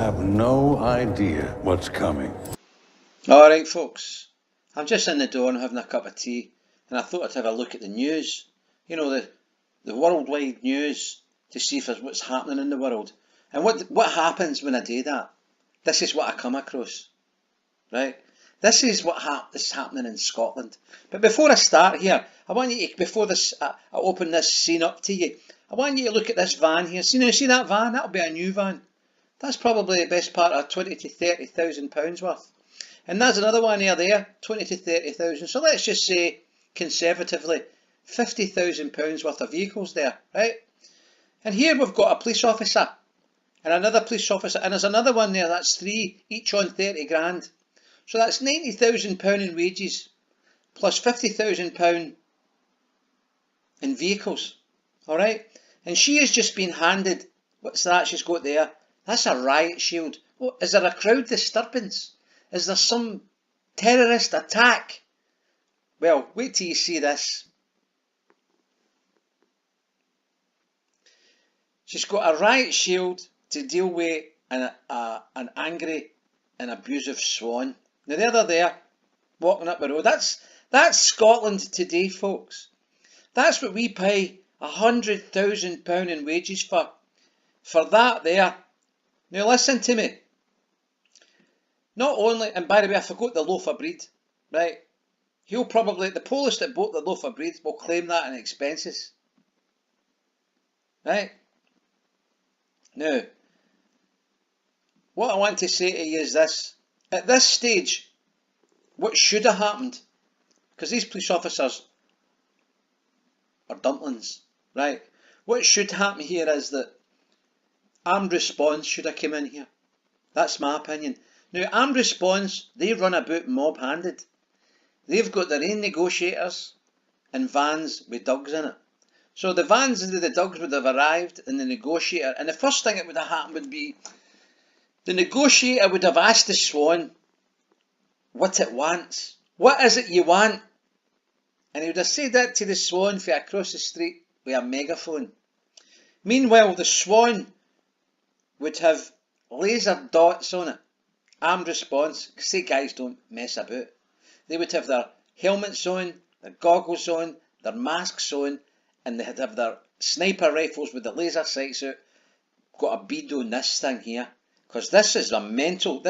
have no idea what's coming. Alright folks, I'm just in the door and having a cup of tea, and I thought I'd have a look at the news. You know, the worldwide news, to see if there's what's happening in the world. And what happens when I do that? This is what I come across. Right? This is what is happening in Scotland. But before I start here, I want you to, before this, I open this scene up to you, I want you to look at this van here. See that van? That'll be a new van. That's probably the best part of 20 to 30,000 pounds worth. And there's another one there, 20 to 30,000. So let's just say, conservatively, 50,000 pounds worth of vehicles there, right? And here we've got a police officer, and another police officer, and there's another one there, that's 3, each on 30 grand. So that's 90,000 pound in wages, plus 50,000 pound in vehicles, alright? And she has just been handed, what's that she's got there? That's a riot shield. Oh, is there a crowd disturbance? Is there some terrorist attack? Well, wait till you see this. She's got a riot shield to deal with an angry and abusive Swan. Now they're there, walking up the road. That's Scotland today, folks. That's what we pay £100,000 in wages for that there. Now listen to me. Not only, and by the way, I forgot the loaf of bread, right? He'll probably, the police that bought the loaf of bread will claim that in expenses. Right? Now, what I want to say to you is this. At this stage, what should have happened, because these police officers are dumplings, right? What should happen here is that armed response should have come in here. That's my opinion. Now, armed response, they run about mob-handed. They've got their own negotiators and vans with dogs in it. So the vans and the dogs would have arrived in the negotiator, and the first thing that would have happened would be the negotiator would have asked the Swan what it wants. What is it you want? And he would have said that to the Swan from across the street with a megaphone. Meanwhile, the Swan would have laser dots on it. Armed response, say guys don't mess about. They would have their helmets on, their goggles on, their masks on, and they'd have their sniper rifles with the laser sights out. Got a bead on this thing here, because this is mental.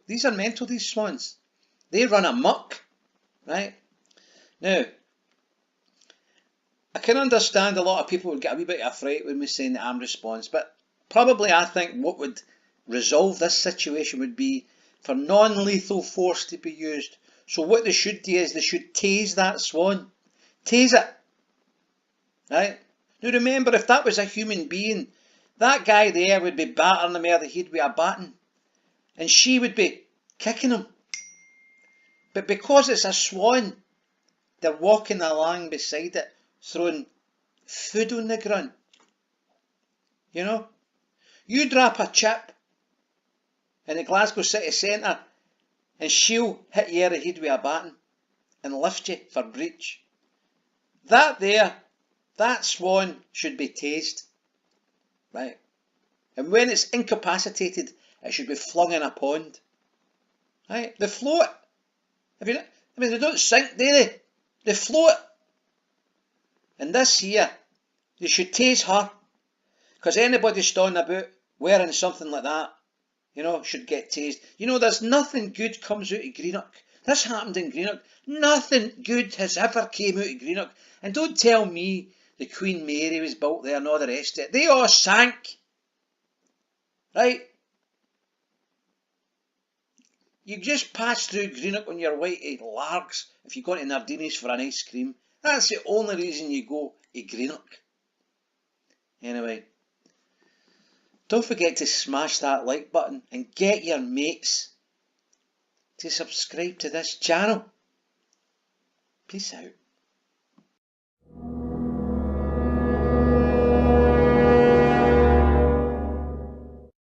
These are mental, these Swans. They run amok, right? Now, I can understand a lot of people would get a wee bit of a fright when we say the armed response, but probably I think what would resolve this situation would be for non-lethal force to be used. So what they should do is they should tase that Swan. Tase it. Right? Now remember, if that was a human being, that guy there would be battering him over the head with a baton. And she would be kicking him. But because it's a Swan, they're walking along beside it, throwing food on the ground. You know? You drop a chip in the Glasgow city centre and she'll hit you over the head with a baton and lift you for breach. That Swan should be tased. Right? And when it's incapacitated, it should be flung in a pond. Right? They float. They don't sink, do they? They float. And this here, they should tase her. Because anybody standing about wearing something like that, you know, should get tased. You know, there's nothing good comes out of Greenock. This happened in Greenock. Nothing good has ever came out of Greenock. And don't tell me the Queen Mary was built there and all the rest of it. They all sank. Right? You just pass through Greenock on your way to Largs if you go to Nardini's for an ice cream. That's the only reason you go to Greenock. Anyway, don't forget to smash that like button and get your mates to subscribe to this channel. Peace out.